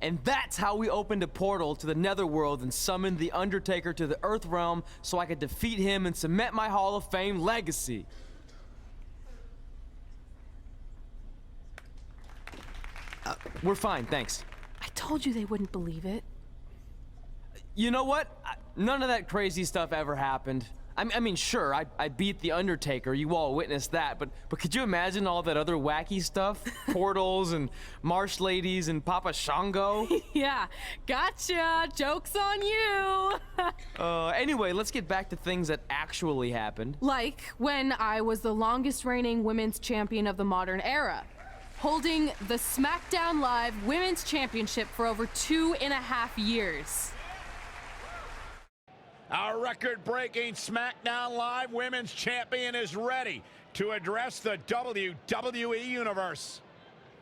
And that's how we opened a portal to the Netherworld and summoned the Undertaker to the Earth Realm so I could defeat him and cement my Hall of Fame legacy. We're fine, thanks. I told you they wouldn't believe it. You know what? None of that crazy stuff ever happened. I mean, sure, I beat the Undertaker, you all witnessed that, but could you imagine all that other wacky stuff? Portals and marsh ladies and Papa Shango? Yeah, gotcha! Joke's on you! Anyway, let's get back to things that actually happened. Like when I was the longest reigning women's champion of the modern era, holding the Smackdown Live Women's Championship for over 2.5 years. Our record-breaking SmackDown Live Women's Champion is ready to address the WWE Universe.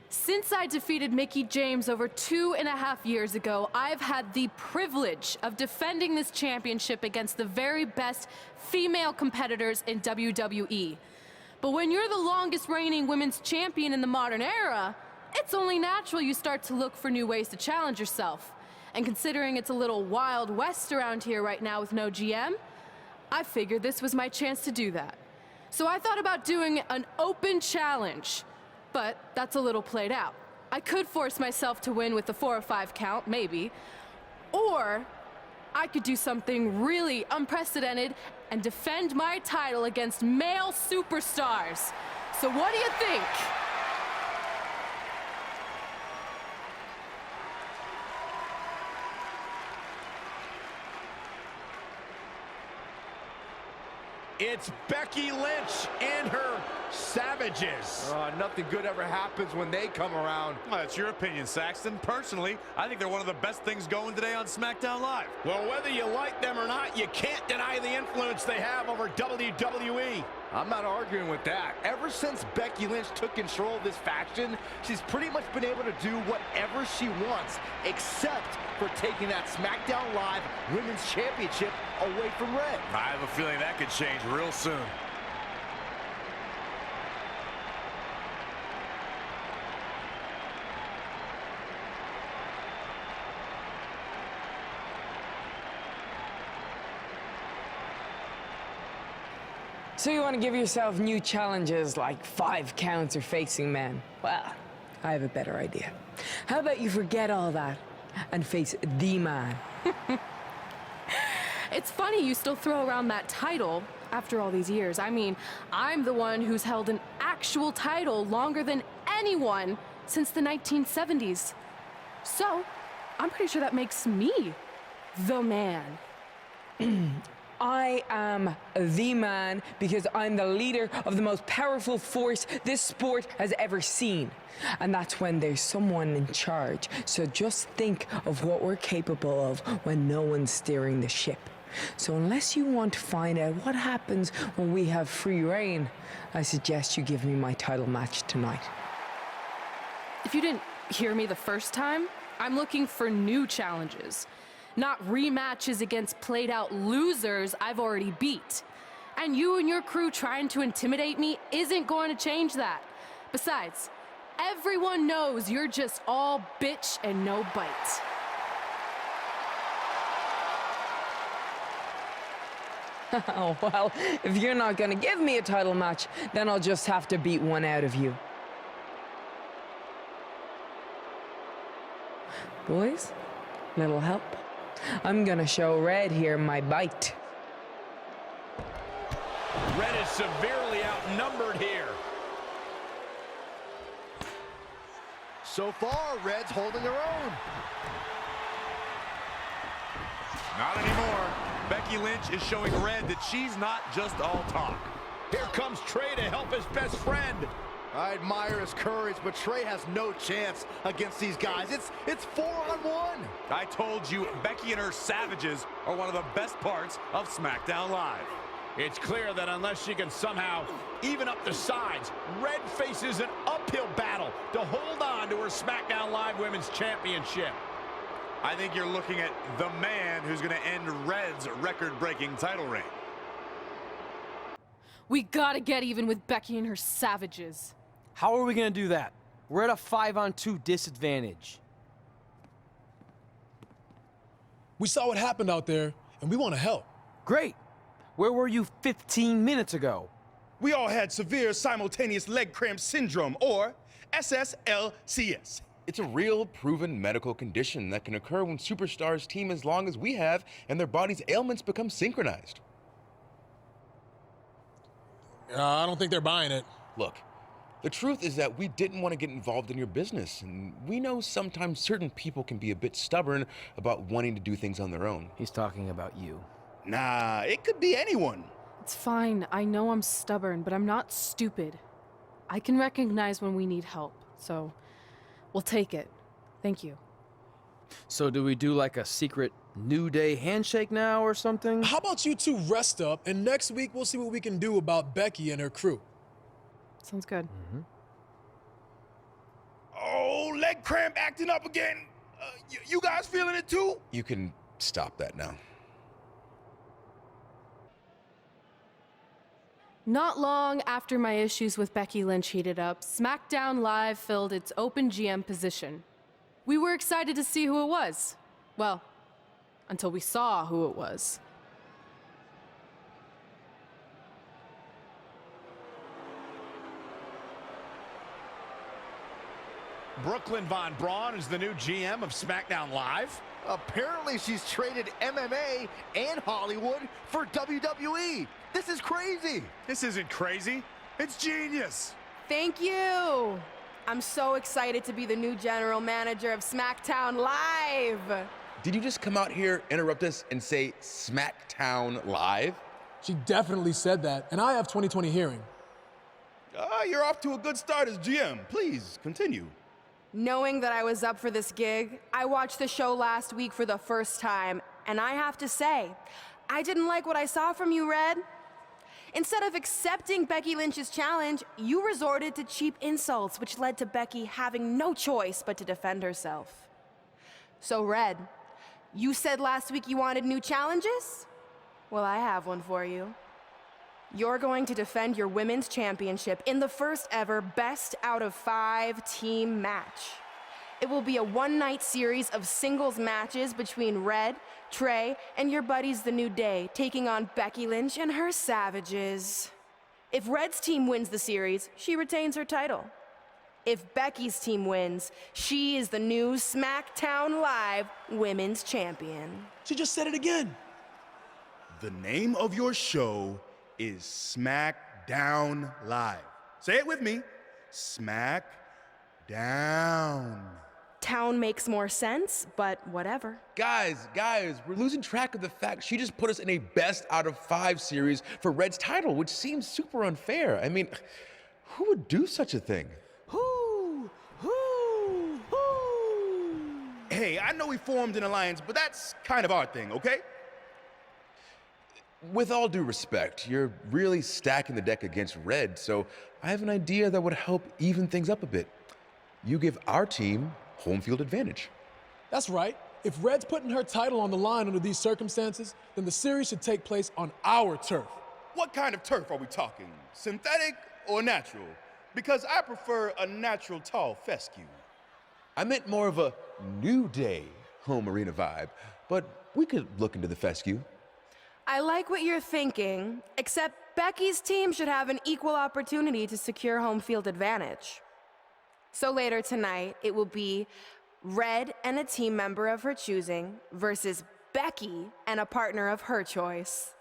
Since I defeated Mickie James over 2.5 years ago, I've had the privilege of defending this championship against the very best female competitors in WWE. But when you're the longest reigning women's champion in the modern era, it's only natural you start to look for new ways to challenge yourself. And considering it's a little Wild West around here right now with no GM, I figured this was my chance to do that. So I thought about doing an open challenge, but that's a little played out. I could force myself to win with the 4 or 5 count, maybe, or I could do something really unprecedented and defend my title against male superstars. So what do you think? It's Becky Lynch and her Savages. Nothing good ever happens when they come around. Well, that's your opinion, Saxton. Personally, I think they're one of the best things going today on SmackDown Live. Well, whether you like them or not, you can't deny the influence they have over WWE. I'm not arguing with that. Ever since Becky Lynch took control of this faction, she's pretty much been able to do whatever she wants, except for taking that SmackDown Live Women's Championship away from Red. I have a feeling that could change real soon. So you want to give yourself new challenges like 5 counts or facing men? Well, I have a better idea. How about you forget all that and face the man? It's funny you still throw around that title after all these years. I mean, I'm the one who's held an actual title longer than anyone since the 1970s. So, I'm pretty sure that makes me the man. I am the man because I'm the leader of the most powerful force this sport has ever seen. And that's when there's someone in charge. So just think of what we're capable of when no one's steering the ship. So unless you want to find out what happens when we have free reign, I suggest you give me my title match tonight. If you didn't hear me the first time, I'm looking for new challenges. Not rematches against played-out losers I've already beat. And you and your crew trying to intimidate me isn't going to change that. Besides, everyone knows you're just all bitch and no bite. Oh, well, if you're not gonna give me a title match, then I'll just have to beat one out of you. Boys, little help? I'm gonna show Red here my bite. Red is severely outnumbered here. So far, Red's holding her own. Not anymore. Becky Lynch is showing Red that she's not just all talk. Here comes Trey to help his best friend. I admire his courage, but Trey has no chance against these guys. It's 4-on-1. I told you, Becky and her Savages are one of the best parts of SmackDown Live. It's clear that unless she can somehow even up the sides, Red faces an uphill battle to hold on to her SmackDown Live Women's Championship. I think you're looking at the man who's going to end Red's record-breaking title reign. We gotta get even with Becky and her Savages. How are we gonna do that? We're at a 5-on-2 disadvantage. We saw what happened out there, and we want to help. Great. Where were you 15 minutes ago? We all had severe simultaneous leg cramp syndrome, or SSLCS. It's a real, proven medical condition that can occur when superstars team as long as we have and their body's ailments become synchronized. I don't think they're buying it. Look, the truth is that we didn't want to get involved in your business, and we know sometimes certain people can be a bit stubborn about wanting to do things on their own. He's talking about you. Nah, it could be anyone. It's fine. I know I'm stubborn, but I'm not stupid. I can recognize when we need help, so we'll take it. Thank you. So do we do like a secret New Day handshake now or something? How about you two rest up, and next week we'll see what we can do about Becky and her crew. Sounds good. Oh, leg cramp acting up again. You guys feeling it too? You can stop that now. Not long after my issues with Becky Lynch heated up, Smackdown Live filled its open GM position. We were excited to see who it was. Well, until we saw who it was. Brooklyn Von Braun is the new GM of SmackDown Live. Apparently she's traded MMA and Hollywood for WWE. This is crazy. This isn't crazy. It's genius. Thank you. I'm so excited to be the new general manager of SmackDown Live. Did you just come out here, interrupt us, and say Smackdown Live? She definitely said that, and I have 20/20 hearing. You're off to a good start as GM. Please, continue. Knowing that I was up for this gig, I watched the show last week for the first time, and I have to say, I didn't like what I saw from you, Red. Instead of accepting Becky Lynch's challenge, you resorted to cheap insults, which led to Becky having no choice but to defend herself. So, Red, you said last week you wanted new challenges? Well, I have one for you. You're going to defend your women's championship in the first ever best out of 5 team match. It will be a one-night series of singles matches between Red, Trey, and your buddies The New Day, taking on Becky Lynch and her Savages. If Red's team wins the series, she retains her title. If Becky's team wins, she is the new SmackDown Live Women's Champion. She just said it again. The name of your show is SmackDown Live. Say it with me. SmackDown. Town makes more sense, but whatever. Guys, we're losing track of the fact she just put us in a best out of 5 series for Red's title, which seems super unfair. I mean, who would do such a thing? Hey, I know we formed an alliance, but that's kind of our thing, okay? With all due respect, you're really stacking the deck against Red, so I have an idea that would help even things up a bit. You give our team home field advantage. That's right. If Red's putting her title on the line under these circumstances, then the series should take place on our turf. What kind of turf are we talking? Synthetic or natural? Because I prefer a natural tall fescue. I meant more of a New Day home arena vibe, but we could look into the fescue. I like what you're thinking, except Becky's team should have an equal opportunity to secure home field advantage. So later tonight, it will be Red and a team member of her choosing versus Becky and a partner of her choice.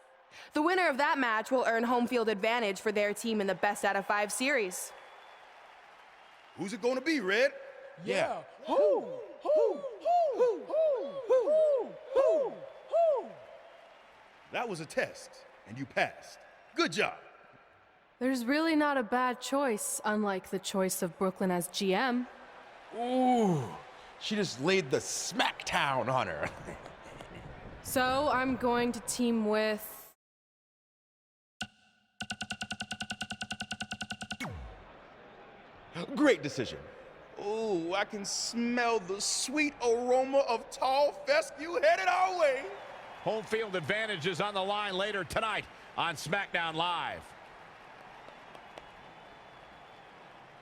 The winner of that match will earn home field advantage for their team in the best out of 5 series. Who's it gonna be, Red? Yeah. That was a test, and you passed. Good job. There's really not a bad choice, unlike the choice of Brooklyn as GM. Ooh, she just laid the Smackdown on her. So I'm going to team with... Great decision. Ooh, I can smell the sweet aroma of tall fescue headed our way. Home field advantage is on the line later tonight on SmackDown Live.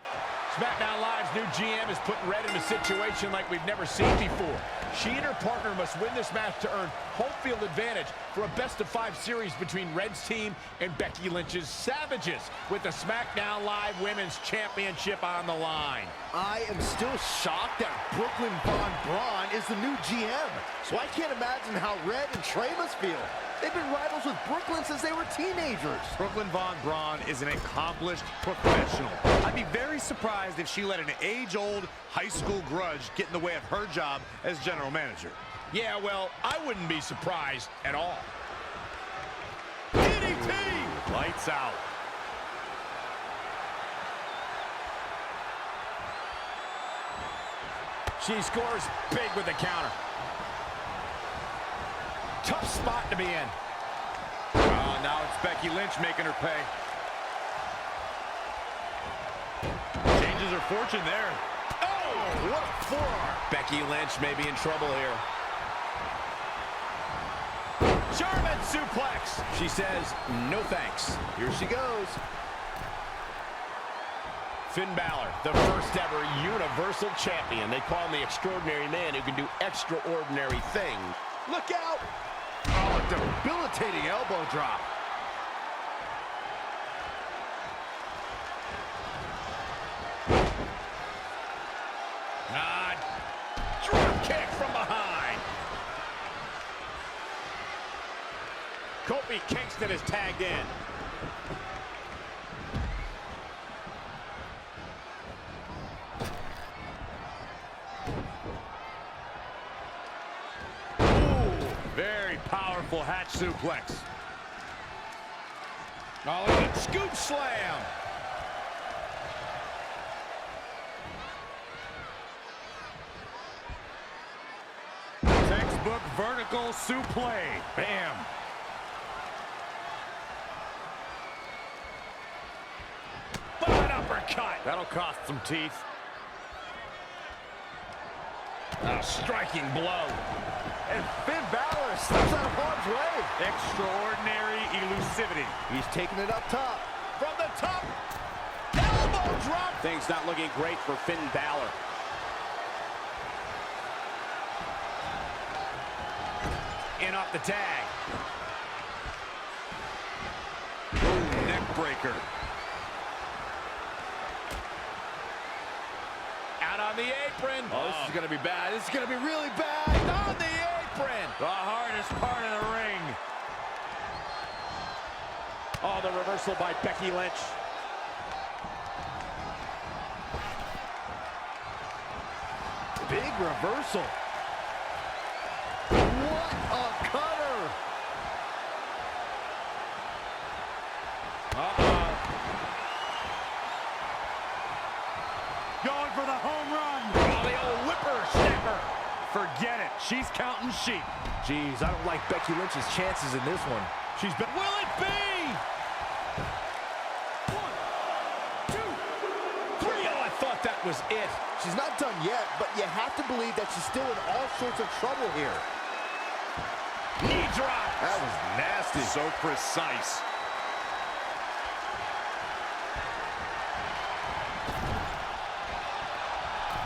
SmackDown Live's new GM is putting Red in a situation like we've never seen before. She and her partner must win this match to earn home field advantage for a best-of-5 series between Red's team and Becky Lynch's Savages, with the SmackDown Live Women's Championship on the line. I am still shocked that Brooklyn Von Braun is the new GM, so I can't imagine how Red and Trey must feel. They've been rivals with Brooklyn since they were teenagers. Brooklyn Von Braun is an accomplished professional. I'd be very surprised if she let an age-old high school grudge get in the way of her job as general manager. Yeah, well, I wouldn't be surprised at all. DDT! Lights out. She scores big with the counter. Tough spot to be in. Oh, now it's Becky Lynch making her pay. Changes her fortune there. Oh, what a forearm. Becky Lynch may be in trouble here. German suplex. She says, no thanks. Here she goes. Finn Balor, the first ever Universal Champion. They call him the extraordinary man who can do extraordinary things. Look out! Oh, a debilitating elbow drop. Drop kick from behind. Kofi Kingston is tagged in. Very powerful hatch suplex. Oh, look at that scoop slam. Textbook vertical suplex. Bam. An uppercut. That'll cost some teeth. A striking blow. And Finn Balor steps out of harm's way. Extraordinary elusivity. He's taking it up top. From the top. Elbow drop. Things not looking great for Finn Balor. In off the tag. Ooh, neck breaker. Out on the apron. Oh, this is going to be bad. This is going to be really bad. On the apron. The hardest part of the ring. Oh, the reversal by Becky Lynch. Big reversal. What a cutter. Going for the home run. Oh, the old whippersnapper. Forget it. She's counting sheep. Jeez, I don't like Becky Lynch's chances in this one. She's been... Will it be? 1, 2, 3. Oh, I thought that was it. She's not done yet, but you have to believe that she's still in all sorts of trouble here. Knee drop. That was nasty. So precise.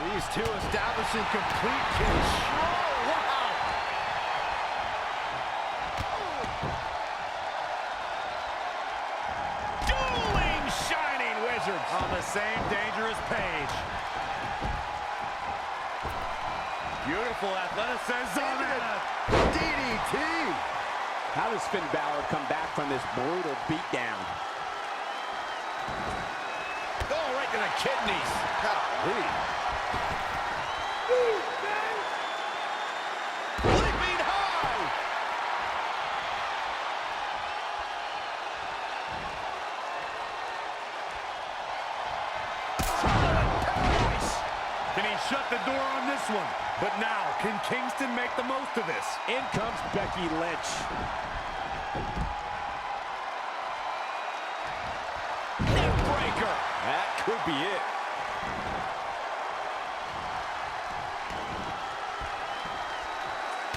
These two establishing complete control. Wow. Dueling Shining Wizards. On the same dangerous page. Beautiful athleticism. DDT. How does Finn Balor come back from this brutal beatdown? Oh, right to the kidneys. Golly. Leaping high. Can he shut the door on this one? But now, can Kingston make the most of this? In comes Becky Lynch. Neck breaker. That could be it.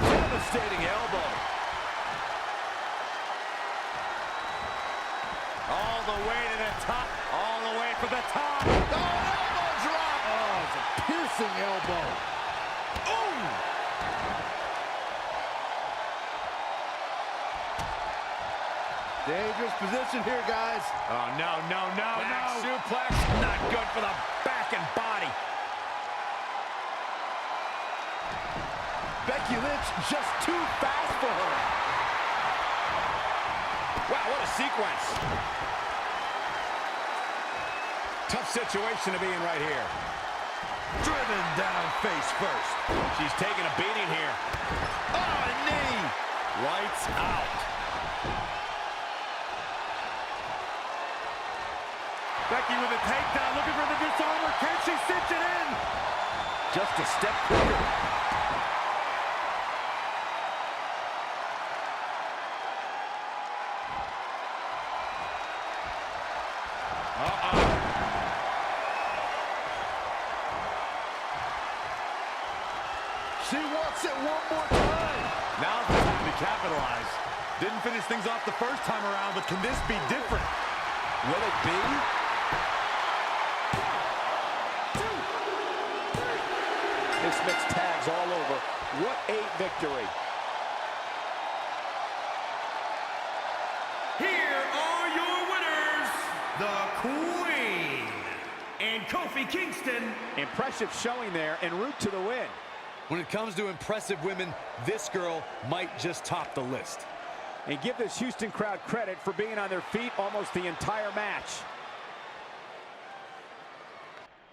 Devastating elbow. All the way to the top. All the way for the top. Oh, elbow drop. Oh, it's a piercing elbow. Ooh. Dangerous position here, guys. Oh, no, no, no, no. Suplex, not good for the back and body. Becky Lynch just too fast for her. Wow, what a sequence. Tough situation to be in right here. Driven down face first. She's taking a beating here. Oh, a knee. Lights out. Becky with a takedown, looking for the disarmer. Can she cinch it in? Just a step quicker. She wants it one more time. Now's the time to capitalize. Didn't finish things off the first time around, but can this be different? Will it be? This mix tags all over. What a victory. Here are your winners, the Queen and Kofi Kingston. Impressive showing there en route to the win. When it comes to impressive women, this girl might just top the list. And give this Houston crowd credit for being on their feet almost the entire match.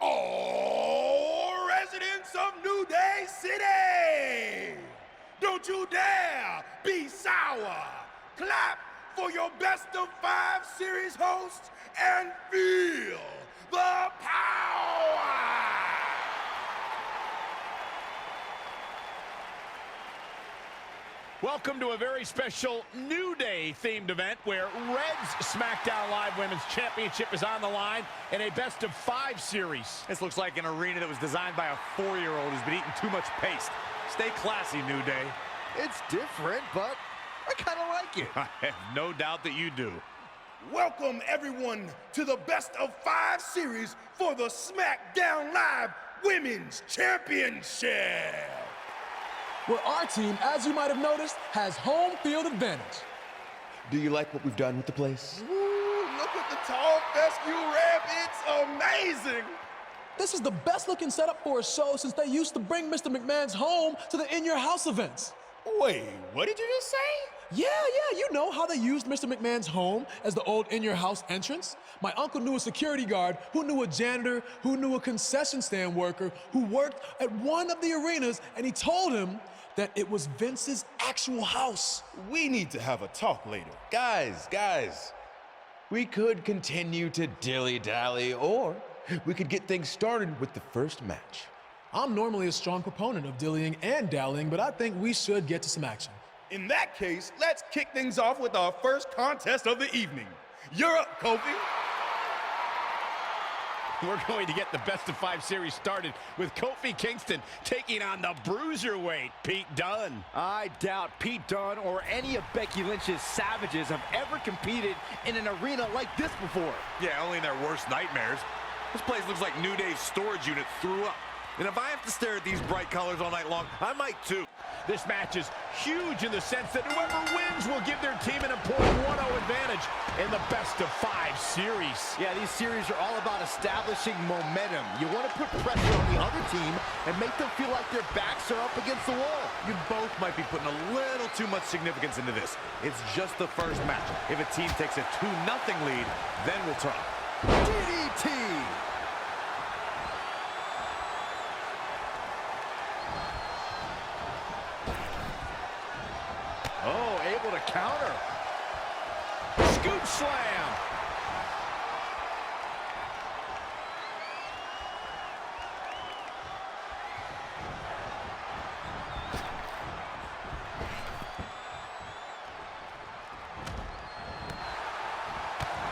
All residents of New Day City, don't you dare be sour. Clap for your best of 5 series host and feel the power. Welcome to a very special New Day themed event where Red's Smackdown Live Women's Championship is on the line in a best of 5 series. This looks like an arena that was designed by a 4-year-old who's been eating too much paste. Stay classy, New Day. It's different, but I kind of like it. I have no doubt that you do. Welcome everyone to the best of 5 series for the Smackdown Live Women's Championship. Where our team, as you might have noticed, has home field advantage. Do you like what we've done with the place? Ooh, look at the tall fescue ramp. It's amazing. This is the best looking setup for a show since they used to bring Mr. McMahon's home to the In Your House events. Wait, what did you just say? Yeah, you know how they used Mr. McMahon's home as the old In Your House entrance? My uncle knew a security guard, who knew a janitor, who knew a concession stand worker, who worked at one of the arenas, and he told him that it was Vince's actual house. We need to have a talk later. Guys, we could continue to dilly-dally, or we could get things started with the first match. I'm normally a strong proponent of dillying and dallying, but I think we should get to some action. In that case, let's kick things off with our first contest of the evening. You're up, Kofi. We're going to get the best of 5 series started with Kofi Kingston taking on the bruiserweight Pete Dunne. I doubt Pete Dunne or any of Becky Lynch's savages have ever competed in an arena like this before. Yeah, only in their worst nightmares. This place looks like New Day's storage unit threw up. And if I have to stare at these bright colors all night long, I might too. This match is huge in the sense that whoever wins will give their team an important 1-0 advantage in the best of 5 series. Yeah, these series are all about establishing momentum. You want to put pressure on the other team and make them feel like their backs are up against the wall. You both might be putting a little too much significance into this. It's just the first match. If a team takes a 2-0 lead, then we'll talk. DDT! Oh, able to counter. Scoop slam.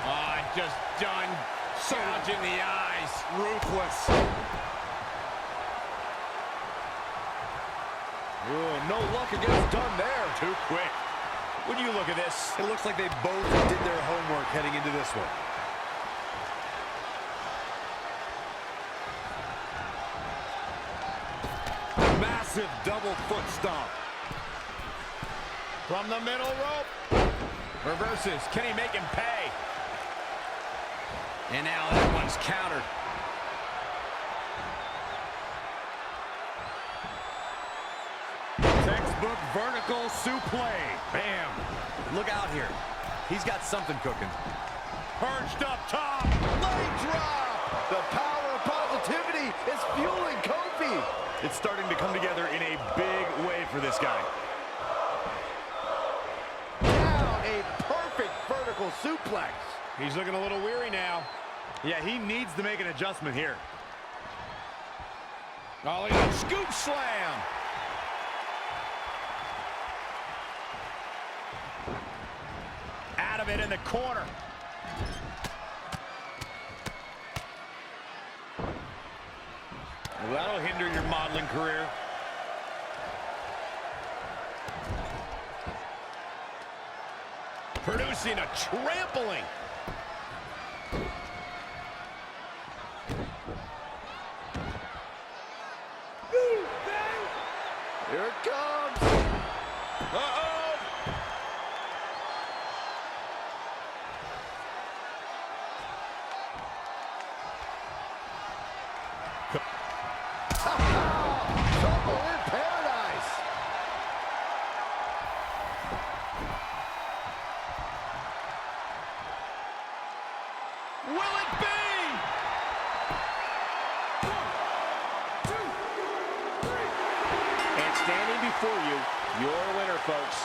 Oh, just done. Gouge in the eyes. Ruthless. Ooh, no luck against Dunne there. Too quick. When you look at this, It looks like they both did their homework heading into this one. Massive double foot stomp. from the middle rope. Reverses. Can he make him pay? And now that one's countered. Textbook vertical suplex. Bam. Look out here. He's got something cooking. Perched up top. Leg drop. The power of positivity is fueling Kofi. It's starting to come together in a big way for this guy. Down, a perfect vertical suplex. He's looking a little weary now. Yeah, he needs to make an adjustment here. Oh, look at that scoop slam. Out of it in the corner. Well, that'll hinder your modeling career. Producing a trampling. Here it comes. Uh-oh. Trouble in paradise. Will it be? And standing before you, your winner, folks,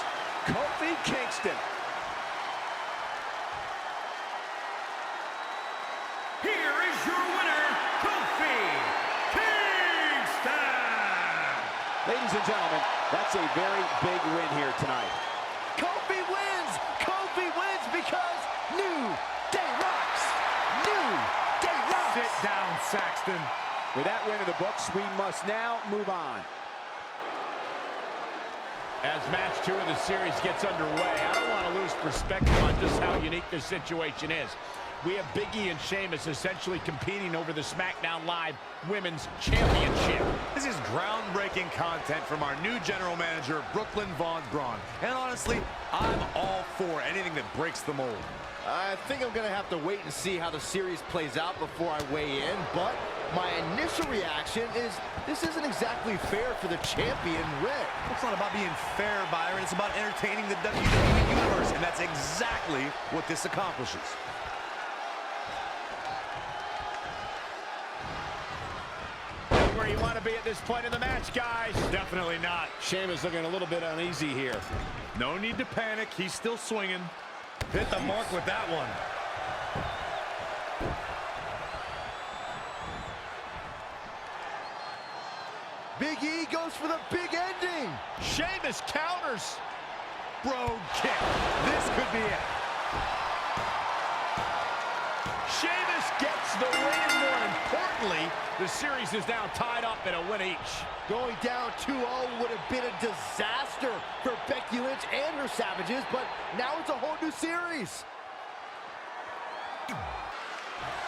Kofi Kingston. Here is your winner, Kofi Kingston! Ladies and gentlemen, that's a very big win here tonight. Kofi wins. Kofi wins because New Day rocks. New Day rocks. Sit down, Saxton. With that win in the books, we must now move on. As match 2 of the series gets underway, I don't want to lose perspective on just how unique this situation is. We have Big E and Sheamus essentially competing over the Smackdown Live Women's Championship. This is groundbreaking content from our new general manager, Brooklyn Von Braun. And honestly, I'm all for anything that breaks the mold. I think I'm going to have to wait and see how the series plays out before I weigh in, but my initial reaction is this isn't exactly fair for the champion, Red. It's not about being fair, Byron. It's about entertaining the WWE Universe, and that's exactly what this accomplishes. Not where you want to be at this point in the match, guys. Definitely not. Sheamus looking a little bit uneasy here. No need to panic. He's still swinging. Hit the mark with that one. Big E goes for the big ending. Sheamus counters. Brogue kick. This could be it. Sheamus gets the win. More importantly, the series is now tied up at a win each. Going down 2-0 would have been a disaster for Becky Lynch and her Savages, but now it's a whole new series.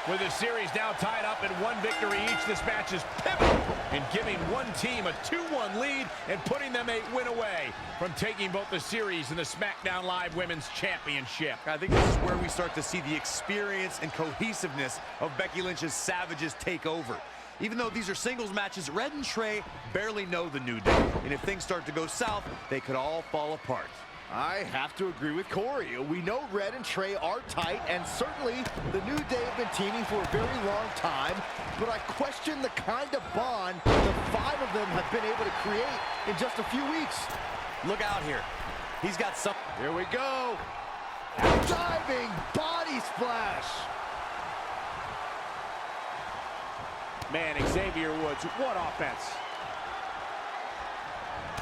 With the series now tied up at 1 victory each, this match is pivotal in giving one team a 2-1 lead and putting them a win away from taking both the series and the Smackdown Live Women's Championship. I think this is where we start to see the experience and cohesiveness of Becky Lynch's Savages take over. Even though these are singles matches, Red and Trey barely know the New Day. And if things start to go south, they could all fall apart. I have to agree with Corey. We know Red and Trey are tight, and certainly the New Day have been teaming for a very long time, but I question the kind of bond the 5 of them have been able to create in just a few weeks. Look out here. He's got some... Here we go. Diving body splash. Man, Xavier Woods, what offense.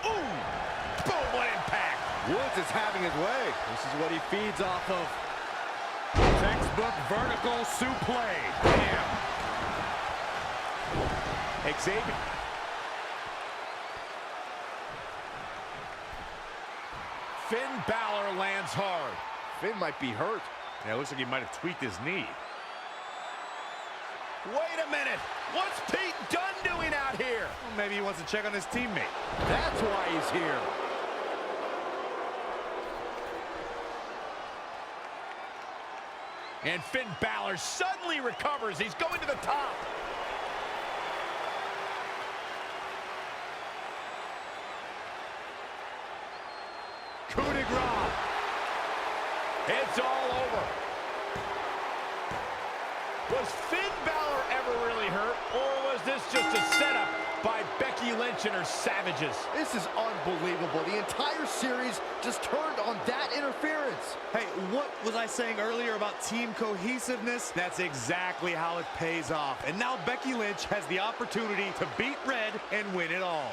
Ooh! Boom, what impact. Woods is having his way. This is what he feeds off of. Textbook vertical suplex. Bam. Xavier. Finn Balor lands hard. Finn might be hurt. Yeah, it looks like he might have tweaked his knee. Wait a minute. What's Pete Dunne doing out here? Well, maybe he wants to check on his teammate. That's why he's here. And Finn Balor suddenly recovers. He's going to the top. Coup de grace. It's all over. Was Finn Balor ever really hurt, or was this just a setup by Becky Lynch and her Savages? This is unbelievable. The entire series just turned on that interference. Hey, what was I saying earlier about team cohesiveness? That's exactly how it pays off. And now Becky Lynch has the opportunity to beat Red and win it all.